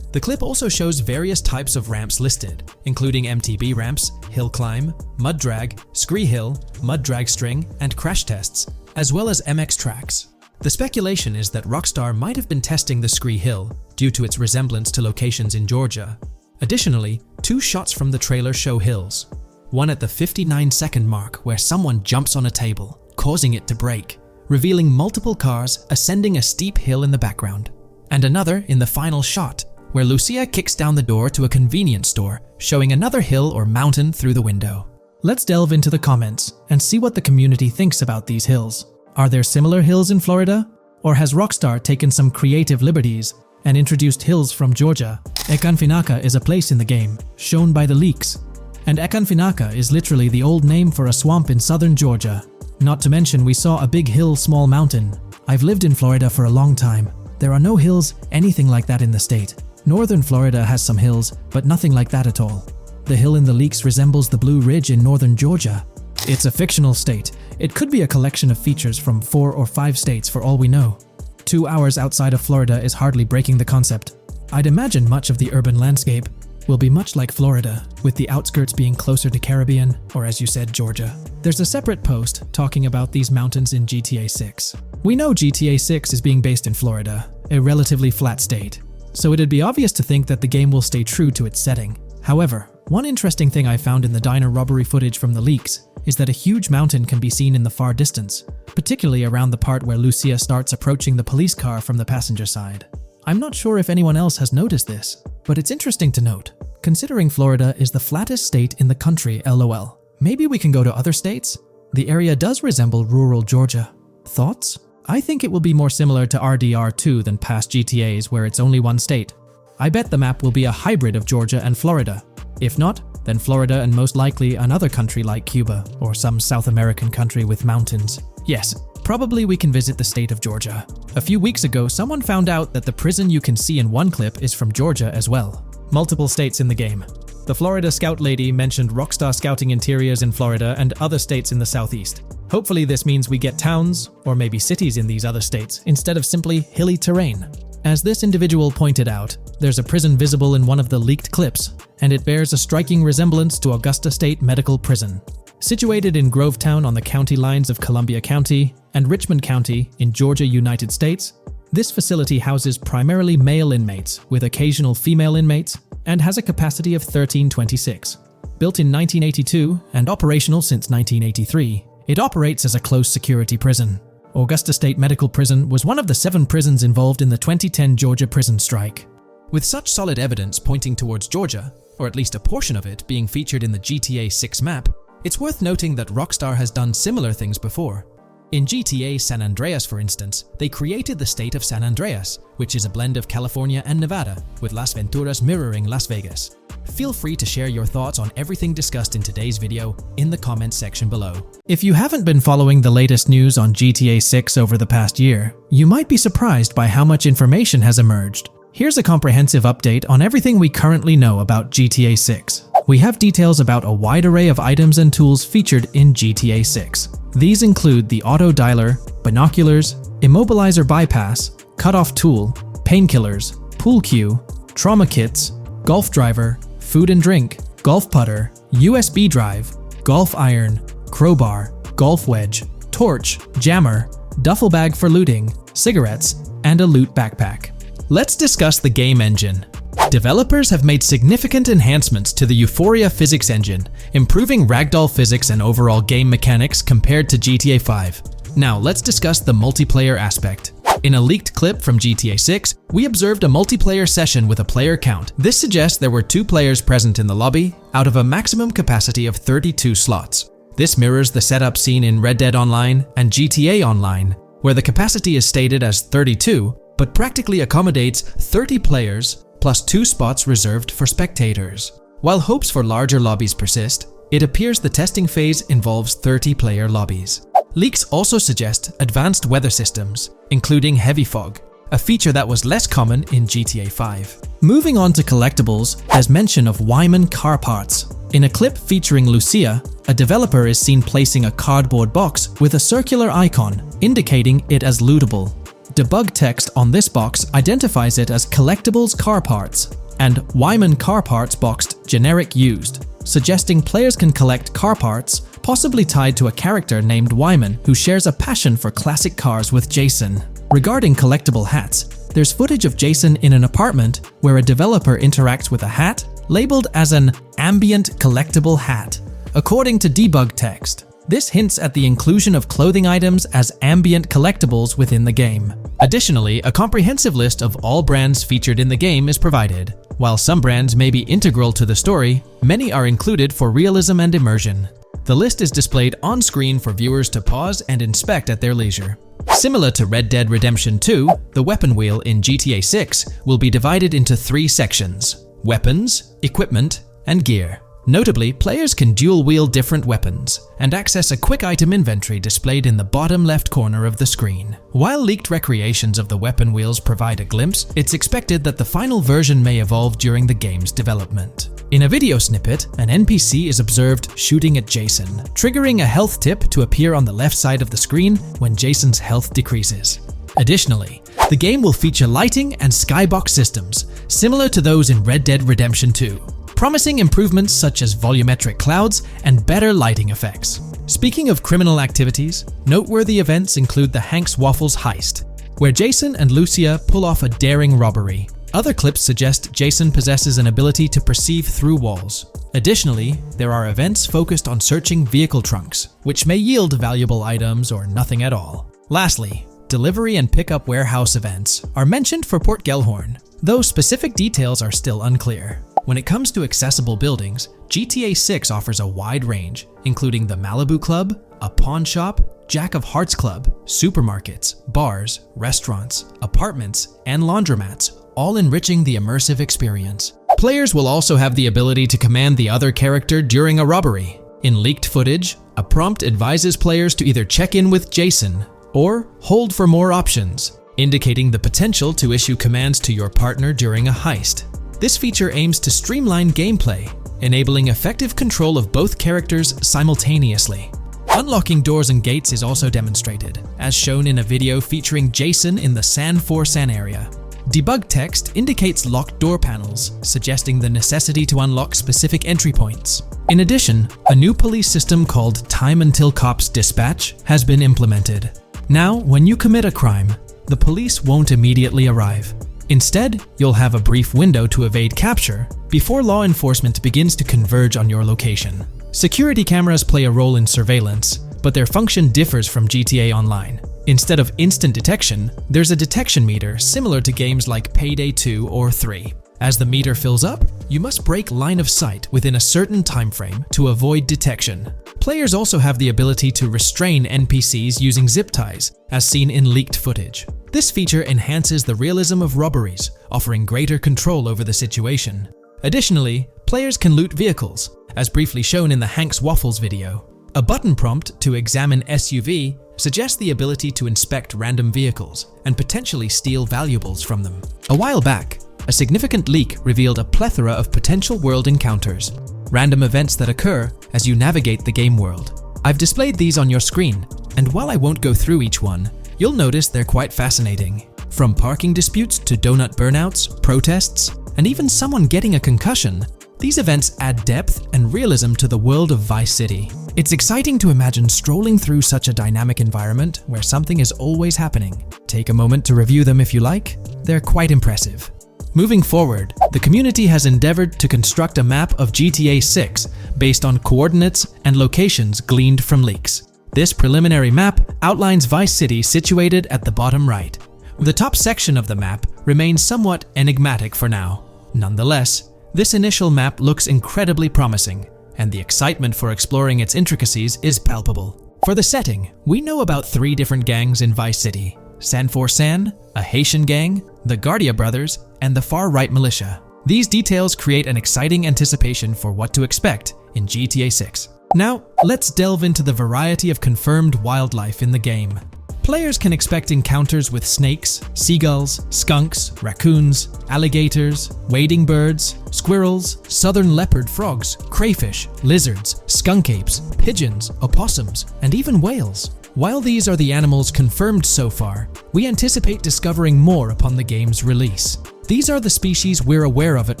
The clip also shows various types of ramps listed, including MTB ramps, hill climb, mud drag, Scree Hill, mud drag string, and crash tests, as well as MX tracks. The speculation is that Rockstar might have been testing the Scree Hill due to its resemblance to locations in Georgia. Additionally, two shots from the trailer show hills. One at the 59-second mark where someone jumps on a table, causing it to break, revealing multiple cars ascending a steep hill in the background. And another in the final shot, where Lucia kicks down the door to a convenience store, showing another hill or mountain through the window. Let's delve into the comments and see what the community thinks about these hills. Are there similar hills in Florida? Or has Rockstar taken some creative liberties and introduced hills from Georgia? Ekanfinaka is a place in the game, shown by the leaks. And Ekanfinaka is literally the old name for a swamp in southern Georgia. Not to mention we saw a big hill, small mountain. I've lived in Florida for a long time. There are no hills, anything like that in the state. Northern Florida has some hills, but nothing like that at all. The hill in the leaks resembles the Blue Ridge in northern Georgia. It's a fictional state. It could be a collection of features from 4 or 5 states for all we know. 2 hours outside of Florida is hardly breaking the concept. I'd imagine much of the urban landscape will be much like Florida, with the outskirts being closer to Caribbean, or as you said, Georgia. There's a separate post talking about these mountains in GTA 6. We know GTA 6 is being based in Florida, a relatively flat state, so it'd be obvious to think that the game will stay true to its setting. However, one interesting thing I found in the diner robbery footage from the leaks is that a huge mountain can be seen in the far distance, particularly around the part where Lucia starts approaching the police car from the passenger side. I'm not sure if anyone else has noticed this, but it's interesting to note, considering Florida is the flattest state in the country, LOL. Maybe we can go to other states? The area does resemble rural Georgia. Thoughts? I think it will be more similar to RDR2 than past GTAs where it's only one state. I bet the map will be a hybrid of Georgia and Florida. If not, then Florida and most likely another country like Cuba or some South American country with mountains. Yes, probably we can visit the state of Georgia. A few weeks ago, someone found out that the prison you can see in one clip is from Georgia as well. Multiple states in the game. The Florida Scout lady mentioned Rockstar scouting interiors in Florida and other states in the southeast. Hopefully this means we get towns, or maybe cities in these other states, instead of simply hilly terrain. As this individual pointed out, there's a prison visible in one of the leaked clips, and it bears a striking resemblance to Augusta State Medical Prison. Situated in Grovetown on the county lines of Columbia County and Richmond County in Georgia, United States, this facility houses primarily male inmates with occasional female inmates and has a capacity of 1326. Built in 1982 and operational since 1983, it operates as a close security prison. Augusta State Medical Prison was one of the 7 prisons involved in the 2010 Georgia prison strike. With such solid evidence pointing towards Georgia, or at least a portion of it being featured in the GTA 6 map, it's worth noting that Rockstar has done similar things before. In GTA San Andreas, for instance, they created the state of San Andreas, which is a blend of California and Nevada, with Las Venturas mirroring Las Vegas. Feel free to share your thoughts on everything discussed in today's video in the comments section below. If you haven't been following the latest news on GTA 6 over the past year, you might be surprised by how much information has emerged. Here's a comprehensive update on everything we currently know about GTA 6. We have details about a wide array of items and tools featured in GTA 6. These include the auto dialer, binoculars, immobilizer bypass, cutoff tool, painkillers, pool cue, trauma kits, golf driver, food and drink, golf putter, USB drive, golf iron, crowbar, golf wedge, torch, jammer, duffel bag for looting, cigarettes, and a loot backpack. Let's discuss the game engine. Developers have made significant enhancements to the Euphoria physics engine, improving ragdoll physics and overall game mechanics compared to GTA 5. Now let's discuss the multiplayer aspect. In a leaked clip from GTA 6, we observed a multiplayer session with a player count. This suggests there were 2 players present in the lobby out of a maximum capacity of 32 slots. This mirrors the setup seen in Red Dead Online and GTA Online, where the capacity is stated as 32, but practically accommodates 30 players plus 2 spots reserved for spectators. While hopes for larger lobbies persist, it appears the testing phase involves 30-player lobbies. Leaks also suggest advanced weather systems, including heavy fog, a feature that was less common in GTA 5. Moving on to collectibles, there's mention of Wyman car parts. In a clip featuring Lucia, a developer is seen placing a cardboard box with a circular icon, indicating it as lootable. Debug text on this box identifies it as Collectibles Car Parts and Wyman Car Parts boxed Generic Used, suggesting players can collect car parts, possibly tied to a character named Wyman who shares a passion for classic cars with Jason. Regarding collectible hats, there's footage of Jason in an apartment where a developer interacts with a hat labeled as an ambient collectible hat. According to debug text, this hints at the inclusion of clothing items as ambient collectibles within the game. Additionally, a comprehensive list of all brands featured in the game is provided. While some brands may be integral to the story, many are included for realism and immersion. The list is displayed on screen for viewers to pause and inspect at their leisure. Similar to Red Dead Redemption 2, the weapon wheel in GTA 6 will be divided into 3 sections: weapons, equipment, and gear. Notably, players can dual-wield different weapons and access a quick item inventory displayed in the bottom left corner of the screen. While leaked recreations of the weapon wheels provide a glimpse, it's expected that the final version may evolve during the game's development. In a video snippet, an NPC is observed shooting at Jason, triggering a health tip to appear on the left side of the screen when Jason's health decreases. Additionally, the game will feature lighting and skybox systems, similar to those in Red Dead Redemption 2. Promising improvements such as volumetric clouds and better lighting effects. Speaking of criminal activities, noteworthy events include the Hank's Waffles heist, where Jason and Lucia pull off a daring robbery. Other clips suggest Jason possesses an ability to perceive through walls. Additionally, there are events focused on searching vehicle trunks, which may yield valuable items or nothing at all. Lastly, delivery and pickup warehouse events are mentioned for Port Gellhorn, though specific details are still unclear. When it comes to accessible buildings, GTA 6 offers a wide range, including the Malibu Club, a pawn shop, Jack of Hearts Club, supermarkets, bars, restaurants, apartments, and laundromats, all enriching the immersive experience. Players will also have the ability to command the other character during a robbery. In leaked footage, a prompt advises players to either check in with Jason or hold for more options, indicating the potential to issue commands to your partner during a heist. This feature aims to streamline gameplay, enabling effective control of both characters simultaneously. Unlocking doors and gates is also demonstrated, as shown in a video featuring Jason in the San area. Debug text indicates locked door panels, suggesting the necessity to unlock specific entry points. In addition, a new police system called Time Until Cops Dispatch has been implemented. Now, when you commit a crime, the police won't immediately arrive. Instead, you'll have a brief window to evade capture before law enforcement begins to converge on your location. Security cameras play a role in surveillance, but their function differs from GTA Online. Instead of instant detection, there's a detection meter similar to games like Payday 2 or 3. As the meter fills up, you must break line of sight within a certain time frame to avoid detection. Players also have the ability to restrain NPCs using zip ties, as seen in leaked footage. This feature enhances the realism of robberies, offering greater control over the situation. Additionally, players can loot vehicles, as briefly shown in the Hank's Waffles video. A button prompt to examine SUV suggests the ability to inspect random vehicles and potentially steal valuables from them. A while back, a significant leak revealed a plethora of potential world encounters, random events that occur as you navigate the game world. I've displayed these on your screen, and while I won't go through each one, you'll notice they're quite fascinating. From parking disputes to donut burnouts, protests, and even someone getting a concussion, these events add depth and realism to the world of Vice City. It's exciting to imagine strolling through such a dynamic environment where something is always happening. Take a moment to review them if you like. They're quite impressive. Moving forward, the community has endeavored to construct a map of GTA 6 based on coordinates and locations gleaned from leaks. This preliminary map outlines Vice City situated at the bottom right. The top section of the map remains somewhat enigmatic for now. Nonetheless, this initial map looks incredibly promising, and the excitement for exploring its intricacies is palpable. For the setting, we know about 3 different gangs in Vice City: San For San, a Haitian gang, the Guardia Brothers, and the far-right militia. These details create an exciting anticipation for what to expect in GTA 6. Now, let's delve into the variety of confirmed wildlife in the game. Players can expect encounters with snakes, seagulls, skunks, raccoons, alligators, wading birds, squirrels, southern leopard frogs, crayfish, lizards, skunk apes, pigeons, opossums, and even whales. While these are the animals confirmed so far, we anticipate discovering more upon the game's release. These are the species we're aware of at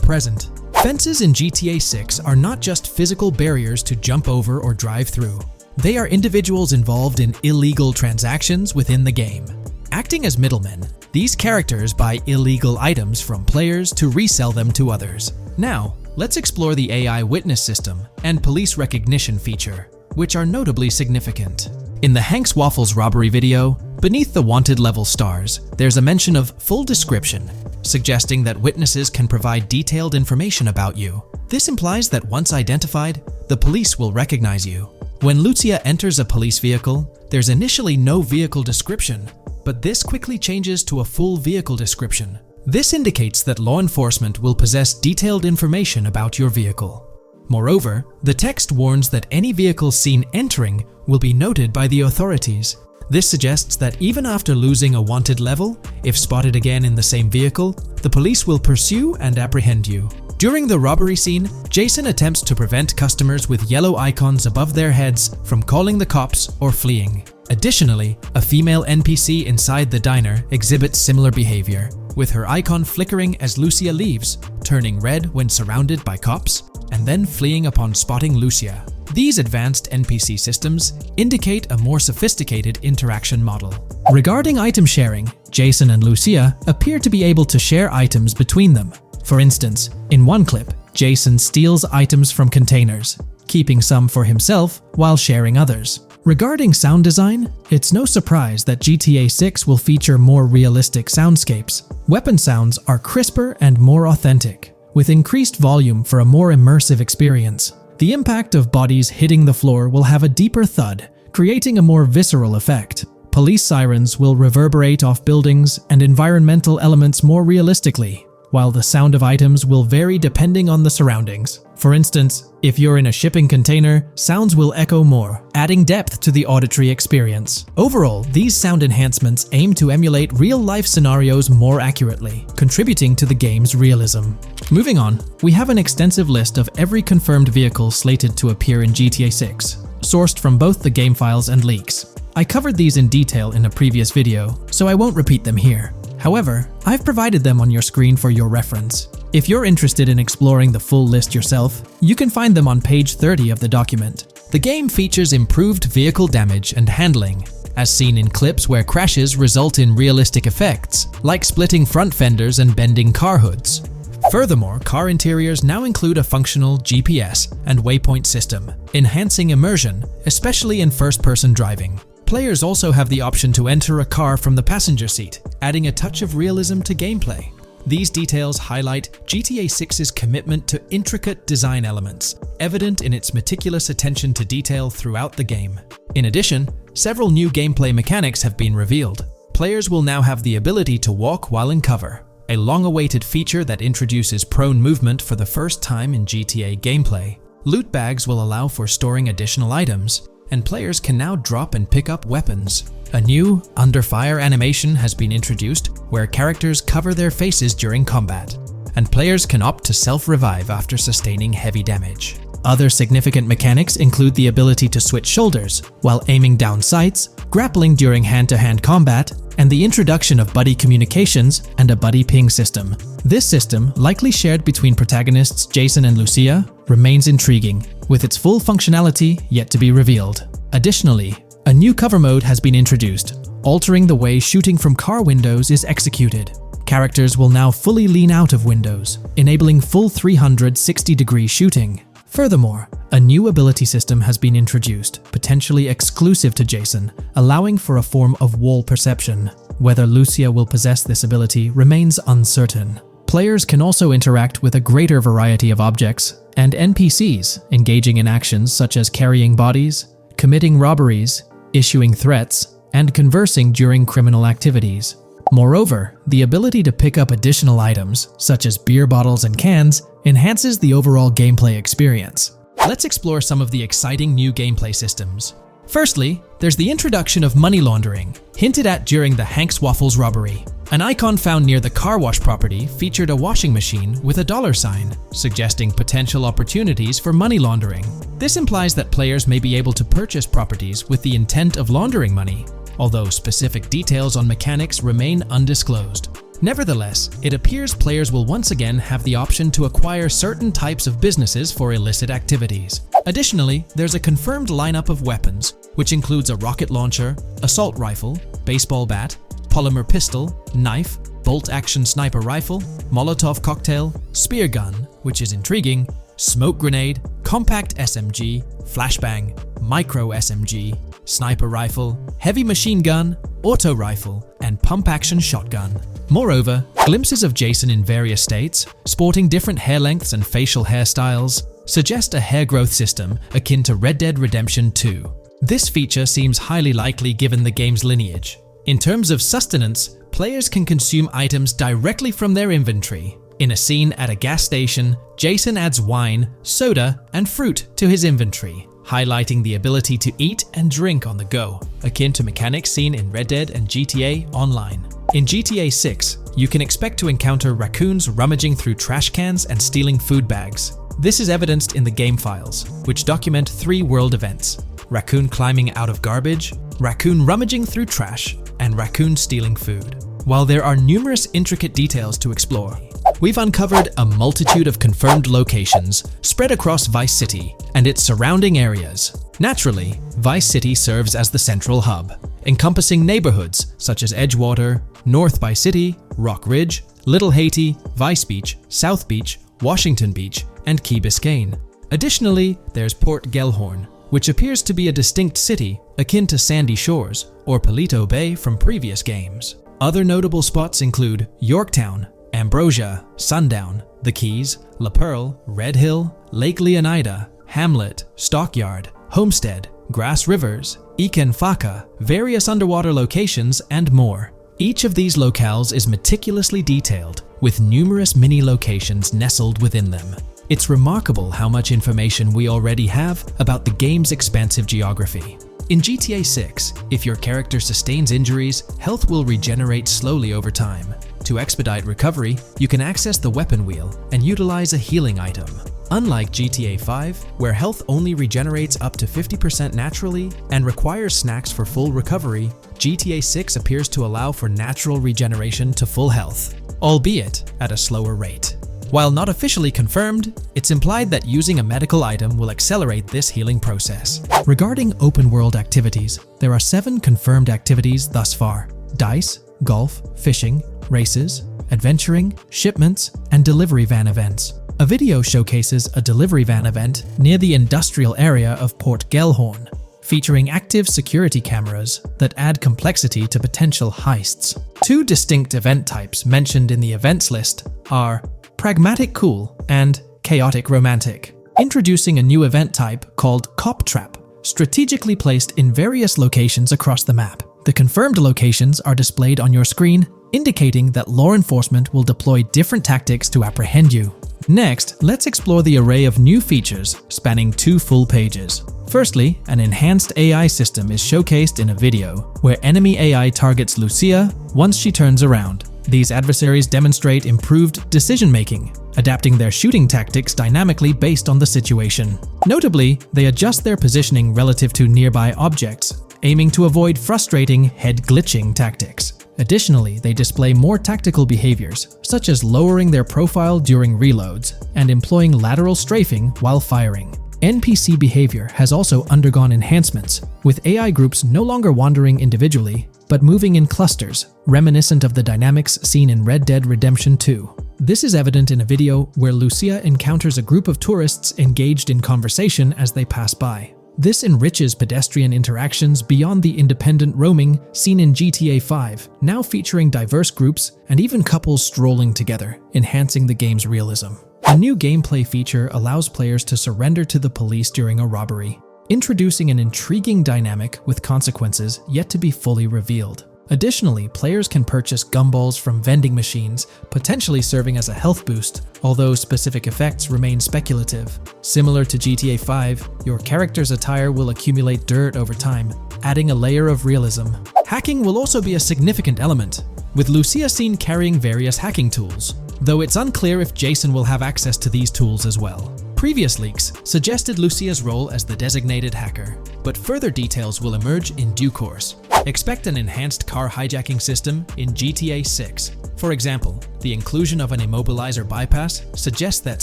present. Fences in GTA 6 are not just physical barriers to jump over or drive through. They are individuals involved in illegal transactions within the game. Acting as middlemen, these characters buy illegal items from players to resell them to others. Now, let's explore the AI witness system and police recognition feature, which are notably significant. In the Hank's Waffles robbery video, beneath the wanted level stars, there's a mention of full description, suggesting that witnesses can provide detailed information about you. This implies that once identified, the police will recognize you. When Lucia enters a police vehicle, there's initially no vehicle description, but this quickly changes to a full vehicle description. This indicates that law enforcement will possess detailed information about your vehicle. Moreover, the text warns that any vehicle seen entering will be noted by the authorities. This suggests that even after losing a wanted level, if spotted again in the same vehicle, the police will pursue and apprehend you. During the robbery scene, Jason attempts to prevent customers with yellow icons above their heads from calling the cops or fleeing. Additionally, a female NPC inside the diner exhibits similar behavior, with her icon flickering as Lucia leaves, turning red when surrounded by cops, and then fleeing upon spotting Lucia. These advanced NPC systems indicate a more sophisticated interaction model. Regarding item sharing, Jason and Lucia appear to be able to share items between them. For instance, in one clip, Jason steals items from containers, keeping some for himself while sharing others. Regarding sound design, it's no surprise that GTA 6 will feature more realistic soundscapes. Weapon sounds are crisper and more authentic, with increased volume for a more immersive experience. The impact of bodies hitting the floor will have a deeper thud, creating a more visceral effect. Police sirens will reverberate off buildings and environmental elements more realistically, while the sound of items will vary depending on the surroundings. For instance, if you're in a shipping container, sounds will echo more, adding depth to the auditory experience. Overall, these sound enhancements aim to emulate real-life scenarios more accurately, contributing to the game's realism. Moving on, we have an extensive list of every confirmed vehicle slated to appear in GTA 6, sourced from both the game files and leaks. I covered these in detail in a previous video, so I won't repeat them here. However, I've provided them on your screen for your reference. If you're interested in exploring the full list yourself, you can find them on page 30 of the document. The game features improved vehicle damage and handling, as seen in clips where crashes result in realistic effects, like splitting front fenders and bending car hoods. Furthermore, car interiors now include a functional GPS and waypoint system, enhancing immersion, especially in first-person driving. Players also have the option to enter a car from the passenger seat, adding a touch of realism to gameplay. These details highlight GTA 6's commitment to intricate design elements, evident in its meticulous attention to detail throughout the game. In addition, several new gameplay mechanics have been revealed. Players will now have the ability to walk while in cover, a long-awaited feature that introduces prone movement for the first time in GTA gameplay. Loot bags will allow for storing additional items, and players can now drop and pick up weapons. A new under fire animation has been introduced where characters cover their faces during combat, and players can opt to self-revive after sustaining heavy damage. Other significant mechanics include the ability to switch shoulders while aiming down sights, grappling during hand-to-hand combat, and the introduction of buddy communications and a buddy ping system. This system, likely shared between protagonists Jason and Lucia, remains intriguing, with its full functionality yet to be revealed. Additionally, a new cover mode has been introduced, altering the way shooting from car windows is executed. Characters will now fully lean out of windows, enabling full 360-degree shooting. Furthermore, a new ability system has been introduced, potentially exclusive to Jason, allowing for a form of wall perception. Whether Lucia will possess this ability remains uncertain. Players can also interact with a greater variety of objects and NPCs, engaging in actions such as carrying bodies, committing robberies, issuing threats, and conversing during criminal activities. Moreover, the ability to pick up additional items, such as beer bottles and cans, enhances the overall gameplay experience. Let's explore some of the exciting new gameplay systems. Firstly, there's the introduction of money laundering, hinted at during the Hank's Waffles robbery. An icon found near the car wash property featured a washing machine with a dollar sign, suggesting potential opportunities for money laundering. This implies that players may be able to purchase properties with the intent of laundering money, although specific details on mechanics remain undisclosed. Nevertheless, it appears players will once again have the option to acquire certain types of businesses for illicit activities. Additionally, there's a confirmed lineup of weapons, which includes a rocket launcher, assault rifle, baseball bat, polymer pistol, knife, bolt-action sniper rifle, Molotov cocktail, spear gun, which is intriguing, smoke grenade, compact SMG, flashbang, micro SMG, sniper rifle, heavy machine gun, auto rifle, and pump-action shotgun. Moreover, glimpses of Jason in various states, sporting different hair lengths and facial hairstyles, suggest a hair growth system akin to Red Dead Redemption 2. This feature seems highly likely given the game's lineage. In terms of sustenance, players can consume items directly from their inventory. In a scene at a gas station, Jason adds wine, soda, and fruit to his inventory, highlighting the ability to eat and drink on the go, akin to mechanics seen in Red Dead and GTA Online. In GTA 6, you can expect to encounter raccoons rummaging through trash cans and stealing food bags. This is evidenced in the game files, which document 3 world events: raccoon climbing out of garbage, raccoon rummaging through trash, and raccoon stealing food. While there are numerous intricate details to explore, we've uncovered a multitude of confirmed locations spread across Vice City and its surrounding areas. Naturally, Vice City serves as the central hub, encompassing neighborhoods such as Edgewater, North Vice City, Rock Ridge, Little Haiti, Vice Beach, South Beach, Washington Beach, and Key Biscayne. Additionally, there's Port Gellhorn, which appears to be a distinct city akin to Sandy Shores or Palito Bay from previous games. Other notable spots include Yorktown, Ambrosia, Sundown, The Keys, La Pearl, Red Hill, Lake Leonida, Hamlet, Stockyard, Homestead, Grass Rivers, Ikenfaka, various underwater locations, and more. Each of these locales is meticulously detailed, with numerous mini locations nestled within them. It's remarkable how much information we already have about the game's expansive geography. In GTA 6, if your character sustains injuries, health will regenerate slowly over time. To expedite recovery, you can access the weapon wheel and utilize a healing item. Unlike GTA 5, where health only regenerates up to 50% naturally and requires snacks for full recovery, GTA 6 appears to allow for natural regeneration to full health, albeit at a slower rate. While not officially confirmed, it's implied that using a medical item will accelerate this healing process. Regarding open-world activities, there are 7 confirmed activities thus far: dice, golf, fishing, races, adventuring, shipments, and delivery van events. A video showcases a delivery van event near the industrial area of Port Gellhorn, featuring active security cameras that add complexity to potential heists. 2 distinct event types mentioned in the events list are Pragmatic Cool and Chaotic Romantic, introducing a new event type called Cop Trap, strategically placed in various locations across the map. The confirmed locations are displayed on your screen, indicating that law enforcement will deploy different tactics to apprehend you. Next, let's explore the array of new features spanning 2 full pages. Firstly, an enhanced AI system is showcased in a video, where enemy AI targets Lucia once she turns around. These adversaries demonstrate improved decision-making, adapting their shooting tactics dynamically based on the situation. Notably, they adjust their positioning relative to nearby objects, aiming to avoid frustrating head-glitching tactics. Additionally, they display more tactical behaviors, such as lowering their profile during reloads and employing lateral strafing while firing. NPC behavior has also undergone enhancements, with AI groups no longer wandering individually, but moving in clusters, reminiscent of the dynamics seen in Red Dead Redemption 2. This is evident in a video where Lucia encounters a group of tourists engaged in conversation as they pass by. This enriches pedestrian interactions beyond the independent roaming seen in GTA 5, now featuring diverse groups and even couples strolling together, enhancing the game's realism. A new gameplay feature allows players to surrender to the police during a robbery, introducing an intriguing dynamic with consequences yet to be fully revealed. Additionally, players can purchase gumballs from vending machines, potentially serving as a health boost, although specific effects remain speculative. Similar to GTA 5, your character's attire will accumulate dirt over time, adding a layer of realism. Hacking will also be a significant element, with Lucia seen carrying various hacking tools, though it's unclear if Jason will have access to these tools as well. Previous leaks suggested Lucia's role as the designated hacker, but further details will emerge in due course. Expect an enhanced car hijacking system in GTA 6. For example, the inclusion of an immobilizer bypass suggests that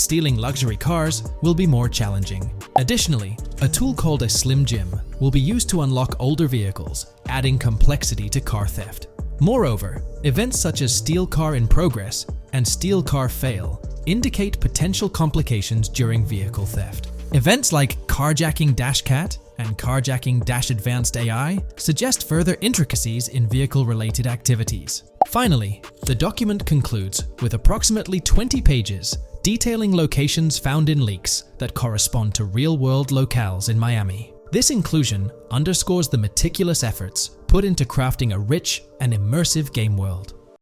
stealing luxury cars will be more challenging. Additionally, a tool called a Slim Jim will be used to unlock older vehicles, adding complexity to car theft. Moreover, events such as Steal Car in Progress and Steal Car Fail indicate potential complications during vehicle theft. Events like Carjacking Cat and Carjacking Advanced AI suggest further intricacies in vehicle-related activities. Finally, the document concludes with approximately 20 pages detailing locations found in leaks that correspond to real-world locales in Miami. This inclusion underscores the meticulous efforts put into crafting a rich and immersive game world.